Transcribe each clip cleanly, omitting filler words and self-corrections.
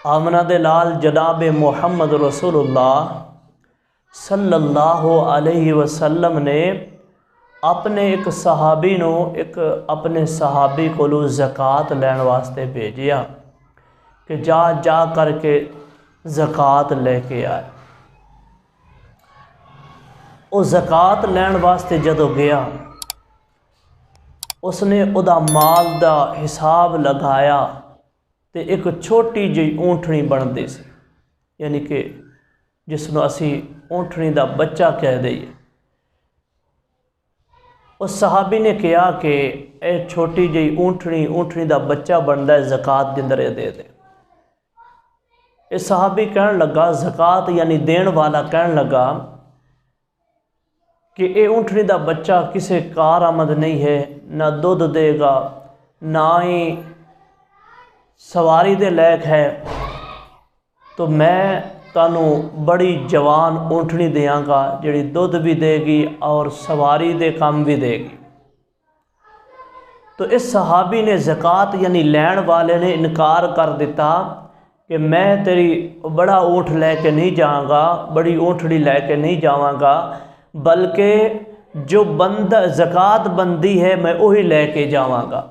आमना दे लाल जनाब मुहम्मद रसूलुल्लाह सल्लल्लाहु अलैहि वसल्लम ने अपने एक सहाबी नूं अपने सहाबी कोलों ज़कात लैण वास्ते भेजिया कि जा करके ज़कात लेके आए। वो ज़कात लैण वास्ते जदों गया, उसने उदा माल दा हिसाब लगाया तो एक छोटी जी ऊँटनी बनती सी, यानी कि जिसनों असी ऊँटनी का बच्चा कह दईए। उस सहाबी ने कहा कि यह छोटी जी ऊँटनी का बच्चा बनता है, ज़कात के अंदर दे दे। इस सहाबी कहन लगा, ज़कात यानी देन वाला कहन लगा कि ये ऊँटनी का बच्चा किसी कार आमद नहीं है, ना दुध देगा ना ही सवारी दे लायक है, तो मैं तानू बड़ी जवान ऊँटनी देंगा जिहड़ी दुध भी देगी और सवारी दे काम भी देगी। तो इस सहाबी ने ज़कात यानी लैण वाले ने इनकार कर दिता कि मैं तेरी बड़ा ऊँट लैके नहीं जाऊँगा, बड़ी ऊँटनी लैके नहीं जावांगा, बल्कि जो बंदा ज़कात बंदी है मैं वही लैके जावांगा।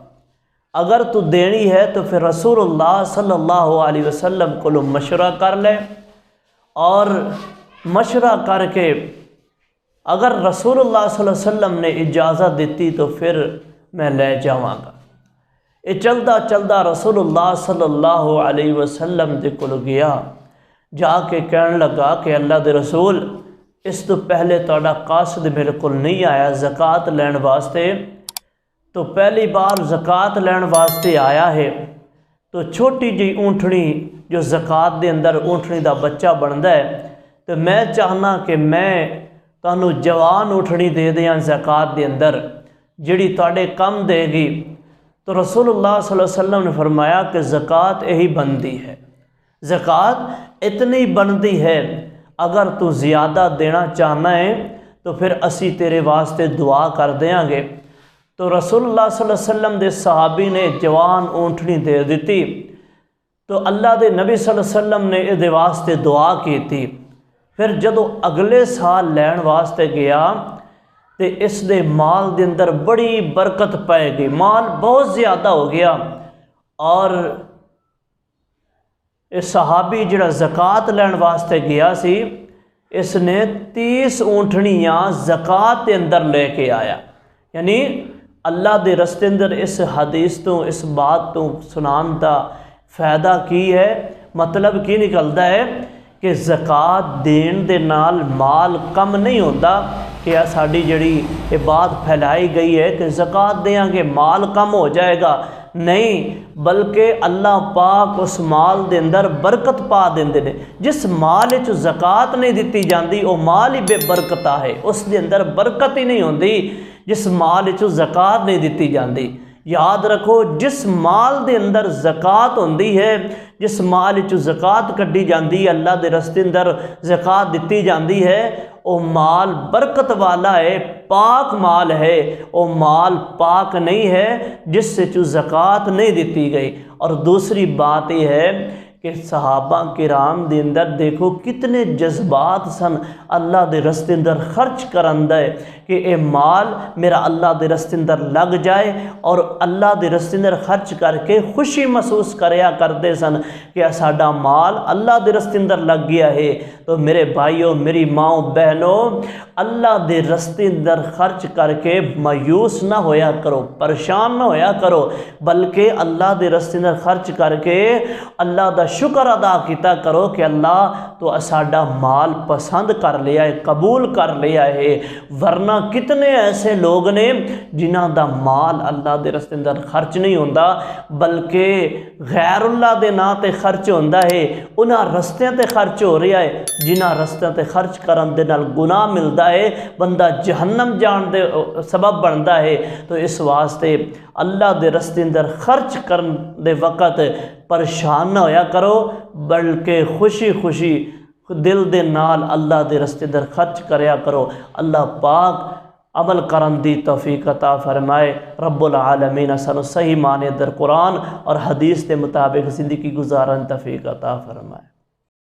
अगर तू देनी है तो फिर रसूलुल्लाह सल्लल्लाहु अलैहि वसल्लम को मशवरा कर ले, और मशवरा करके अगर रसूलुल्लाह सल्लल्लाहु अलैहि वसल्लम ने इजाज़त दी तो फिर मैं ले जावांगा। ये चलदा चलदा रसूलुल्लाह सल्लल्लाहु अलैहि वसल्लम दे कोल गया, जाके कहन लगा कि अल्लाह दे रसूल, इस तो पहले तुहाडा कासद मेरे कोल नहीं आया ज़कात लैण वास्ते, तो पहली बार ज़कात लैण वास्ते आया है, तो छोटी जी ऊँटनी जो ज़कात दे अंदर ऊँटनी का बच्चा बनता है, तो मैं चाहना कि मैं तुहानू जवान ऊँटनी दे दियां ज़कात दे अंदर जिहड़ी तुहाडे कम देगी। तो रसूलुल्लाह सल्लल्लाहु अलैहि वसल्लम ने फरमाया कि ज़कात यही बनती है, ज़कात इतनी बनती है, अगर तू ज़्यादा देना चाहना है तो फिर असी तेरे वास्ते दुआ कर देंगे। तो रसूलुल्लाह सल्लल्लाहु अलैहि वसल्लम दे सहाबी ने जवान ऊँटनी दे दी, तो अल्लाह दे नबी सल्लल्लाहु अलैहि वसल्लम ने इहदे वास्ते दुआ की थी। फिर जदों अगले साल लैण वास्ते गया तो इस दे माल दे अंदर बड़ी बरकत पै गई, माल बहुत ज़्यादा हो गया, और इस सहाबी जिहड़ा ज़कात लैण वास्ते गया सी, इसने 30 ऊँटनियाँ ज़कात के अंदर लेके आया। यानी अल्लाह दे रस्ते अंदर इस हदीस तो इस बात तो सुनान का फ़ायदा की है, मतलब की निकलता है कि ज़कात देन दे नाल माल कम नहीं होता, कि साड़ी जड़ी ये बात फैलाई गई है कि ज़कात देंगे माल कम हो जाएगा, नहीं, बल्कि अल्लाह पाक उस माल दे अंदर बरकत पा देंदे ने। जिस माल च ज़कात नहीं दी जाती वो माल ही बेबरकता है, उस दे अंदर बरकत ही नहीं होती जिस माल च ज़कात नहीं दी जाती। याद रखो, जिस माल दे अंदर ज़कात होंदी है, जिस माल च ज़कात कड्डी जाती है, अल्लाह दे रस्ते अंदर ज़कात दी जाती है, वो माल बरकत वाला है, पाक माल है। वो माल पाक नहीं है जिससे चू ज़कात नहीं दी गई। और दूसरी बात यह है कि सहाबा किराम दे अंदर देखो कितने जज्बात सन अल्लाह दे रस्ते अंदर खर्च करन दे कि ये माल मेरा अल्लाह दे रस्ते अंदर लग जाए, और अल्लाह दे रस्ते अंदर खर्च करके खुशी महसूस करया करते सन कि साडा माल अल्लाह दे रस्ते अंदर लग गया है। तो मेरे भाइयों, मेरी माओ बहनों, अल्लाह दे रस्ते अंदर खर्च करके मायूस ना होया करो, परेशान ना होया करो, बल्कि अल्लाह दे रस्ते अंदर खर्च करके अल्लाह दा शुक्र अदा किया करो कि अल्लाह तो साडा माल पसंद कर लिया है, कबूल कर लिया है। वरना कितने ऐसे लोग ने जिन्हां दा माल अल्लाह दे रस्ते अंदर खर्च नहीं होंदा, बल्कि गैरुल्लाह दे नां ते खर्च होंदा है, उन्हां रस्तियां ते खर्च हो रहा है जिन्हां रस्तियां ते खर्च करन दे नाल गुनाह मिलता है, बंदा जहन्नम जान दे सबब बनता है। तो इस वास्ते अल्लाह दे रस्ते अंदर खर्च करन दे वक़्त परेशान ना होया करो, बल्कि खुशी खुशी दिल दे नाल अल्लाह दे रस्ते अंदर खर्च करया करो। अल्लाह पाक अमल करन दी तौफीक अता फरमाए। रब्बुल आलमीन सानू सही माने दर कुरान और हदीस के मुताबिक ज़िंदगी गुजारन तौफीक अता फरमाए।